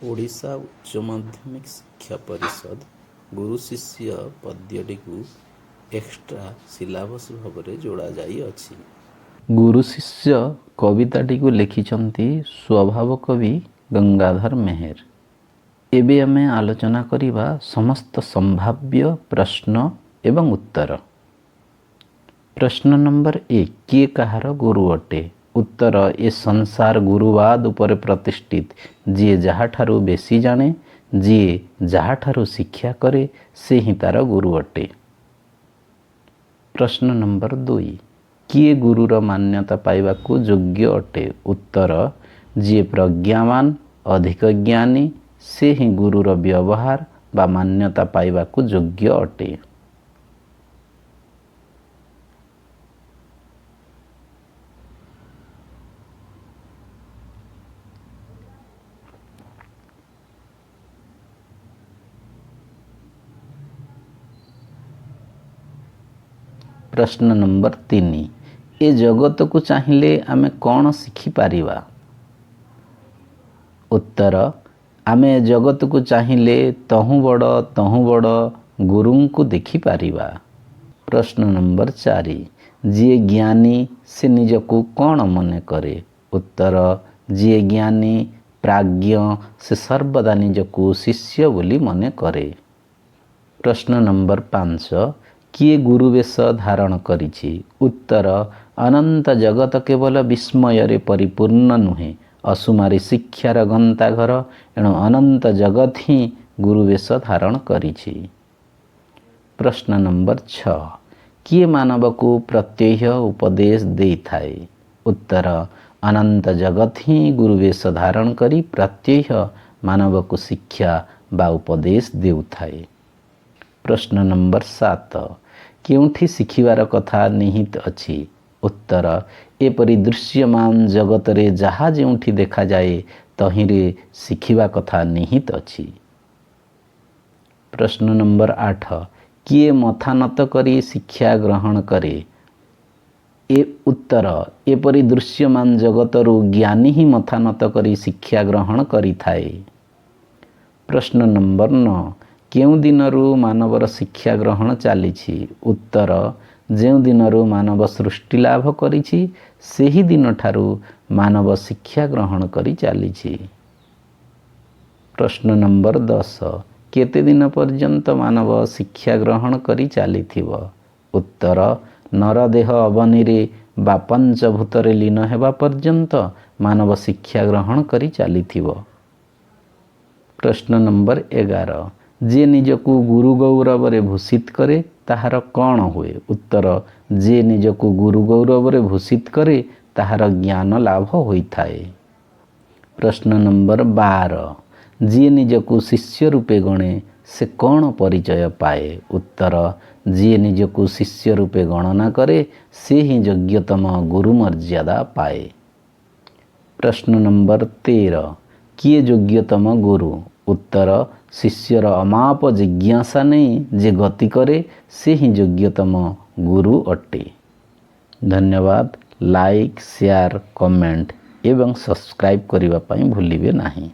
ଓଡ଼ିଶା ଉଚ୍ଚ ମାଧ୍ୟମିକ ଶିକ୍ଷା ପରିଷଦ ଗୁରୁ ଶିଷ୍ୟ ପଦ୍ୟଟିକୁ ଏକ୍ସଟ୍ରା ସିଲାବସ୍ ଭାବରେ ଯୋଡ଼ାଯାଇଅଛି। ଗୁରୁ ଶିଷ୍ୟ କବିତାଟିକୁ ଲେଖିଛନ୍ତି ସ୍ୱଭାବ କବି ଗଙ୍ଗାଧର ମେହେର। ଏବେ ଆମେ ଆଲୋଚନା କରିବା ସମସ୍ତ ସମ୍ଭାବ୍ୟ ପ୍ରଶ୍ନ ଏବଂ ଉତ୍ତର। ପ୍ରଶ୍ନ ନମ୍ବର 1, କିଏ କାହାର ଗୁରୁ ଅଟେ? ଉତ୍ତର, ଏ ସଂସାର ଗୁରୁବାଦ ଉପରେ ପ୍ରତିଷ୍ଠିତ। ଯିଏ ଯାହାଠାରୁ ବେଶୀ ଜାଣେ, ଯିଏ ଯାହାଠାରୁ ଶିକ୍ଷା କରେ, ସେ ହିଁ ତାର ଗୁରୁ ଅଟେ। ପ୍ରଶ୍ନ ନମ୍ବର 2, କିଏ ଗୁରୁର ମାନ୍ୟତା ପାଇବାକୁ ଯୋଗ୍ୟ ଅଟେ? ଉତ୍ତର, ଯିଏ ପ୍ରଜ୍ଞାମାନ, ଅଧିକ ଜ୍ଞାନୀ, ସେ ହିଁ ଗୁରୁର ବ୍ୟବହାର ବା ମାନ୍ୟତା ପାଇବାକୁ ଯୋଗ୍ୟ ଅଟେ। ପ୍ରଶ୍ନ ନମ୍ବର 3, ଏ ଜଗତକୁ ଚାହିଁଲେ ଆମେ କ'ଣ ଶିଖିପାରିବା? ଉତ୍ତର, ଆମେ ଜଗତକୁ ଚାହିଁଲେ ତହୁଁ ବଡ଼ ଗୁରୁଙ୍କୁ ଦେଖିପାରିବା। ପ୍ରଶ୍ନ ନମ୍ବର 4, ଯିଏ ଜ୍ଞାନୀ ସେ ନିଜକୁ କ'ଣ ମନେ କରେ? ଉତ୍ତର, ଯିଏ ଜ୍ଞାନୀ ପ୍ରାଜ୍ଞ ସେ ସର୍ବଦା ନିଜକୁ ଶିଷ୍ୟ ବୋଲି ମନେ କରେ। ପ୍ରଶ୍ନ ନମ୍ବର 5, କିଏ ଗୁରୁ ବେଶ ଧାରଣ କରିଛି? ଉତ୍ତର, ଅନନ୍ତ ଜଗତ କେବଳ ବିସ୍ମୟରେ ପରିପୂର୍ଣ୍ଣ ନୁହେଁ, ଅସୁମାରୀ ଶିକ୍ଷାର ଗନ୍ତାଘର, ଏଣୁ ଅନନ୍ତ ଜଗତ ହିଁ ଗୁରୁ ବେଶ ଧାରଣ କରିଛି। ପ୍ରଶ୍ନ ନମ୍ବର 6, କିଏ ମାନବକୁ ପ୍ରତ୍ୟହ ଉପଦେଶ ଦେଇଥାଏ? ଉତ୍ତର, ଅନନ୍ତ ଜଗତ ହିଁ ଗୁରୁ ବେଶ ଧାରଣ କରି ପ୍ରତ୍ୟହ ମାନବକୁ ଶିକ୍ଷା ବା ଉପଦେଶ ଦେଉଥାଏ। ପ୍ରଶ୍ନ ନମ୍ବର 7, କେଉଁଠି ଶିଖିବାର କଥା ନିହିତ ଅଛି? ଉତ୍ତର, ଏପରି ଦୃଶ୍ୟମାନ ଜଗତରେ ଯାହା ଯେଉଁଠି ଦେଖାଯାଏ ତହିଁରେ ଶିଖିବା କଥା ନିହିତ ଅଛି। ପ୍ରଶ୍ନ ନମ୍ବର 8, କିଏ ମଥା ନତ କରି ଶିକ୍ଷା ଗ୍ରହଣ କରେ? ଉତ୍ତର, ଏପରି ଦୃଶ୍ୟମାନ ଜଗତରୁ ଜ୍ଞାନୀ ହିଁ ମଥା ନତ କରି ଶିକ୍ଷା ଗ୍ରହଣ କରିଥାଏ। ପ୍ରଶ୍ନ ନମ୍ବର 9, କେଉଁ ଦିନରୁ ମାନବର ଶିକ୍ଷା ଗ୍ରହଣ ଚାଲିଛି? ଉତ୍ତର, ଯେଉଁ ଦିନରୁ ମାନବ ସୃଷ୍ଟି ଲାଭ କରିଛି ସେହି ଦିନଠାରୁ ମାନବ ଶିକ୍ଷା ଗ୍ରହଣ କରି ଚାଲିଛି। ପ୍ରଶ୍ନ ନମ୍ବର 10, କେତେ ଦିନ ପର୍ଯ୍ୟନ୍ତ ମାନବ ଶିକ୍ଷା ଗ୍ରହଣ କରି ଚାଲିଥିବ? ଉତ୍ତର, ନରଦେହ ଅବନୀରେ ବା ପଞ୍ଚଭୂତରେ ଲୀନ ହେବା ପର୍ଯ୍ୟନ୍ତ ମାନବ ଶିକ୍ଷା ଗ୍ରହଣ କରି ଚାଲିଥିବ। ପ୍ରଶ୍ନ ନମ୍ବର 11, ଯିଏ ନିଜକୁ ଗୁରୁ ଗୌରବରେ ଭୂଷିତ କରେ ତାହାର କ'ଣ ହୁଏ? ଉତ୍ତର, ଯିଏ ନିଜକୁ ଗୁରୁ ଗୌରବରେ ଭୂଷିତ କରେ ତାହାର ଜ୍ଞାନ ଲାଭ ହୋଇଥାଏ। ପ୍ରଶ୍ନ ନମ୍ବର 12, ଯିଏ ନିଜକୁ ଶିଷ୍ୟ ରୂପେ ଗଣେ ସେ କ'ଣ ପରିଚୟ ପାଏ? ଉତ୍ତର, ଯିଏ ନିଜକୁ ଶିଷ୍ୟ ରୂପେ ଗଣନା କରେ ସେ ହିଁ ଯୋଗ୍ୟତମ ଗୁରୁ ମର୍ଯ୍ୟାଦା ପାଏ। ପ୍ରଶ୍ନ ନମ୍ବର 13, କିଏ ଯୋଗ୍ୟତମ ଗୁରୁ? ଉତ୍ତର, ଶିଷ୍ୟର ଅମାପ ଜିଜ୍ଞାସା ନେଇ ଯେ ଗତି କରେ ସେ ହିଁ ଯୋଗ୍ୟତମ ଗୁରୁ ଅଟେ। ଧନ୍ୟବାଦ। ଲାଇକ୍, ସେୟାର, କମେଣ୍ଟ ଏବଂ ସବସ୍କ୍ରାଇବ୍ କରିବା ପାଇଁ ଭୁଲିବେ ନାହିଁ।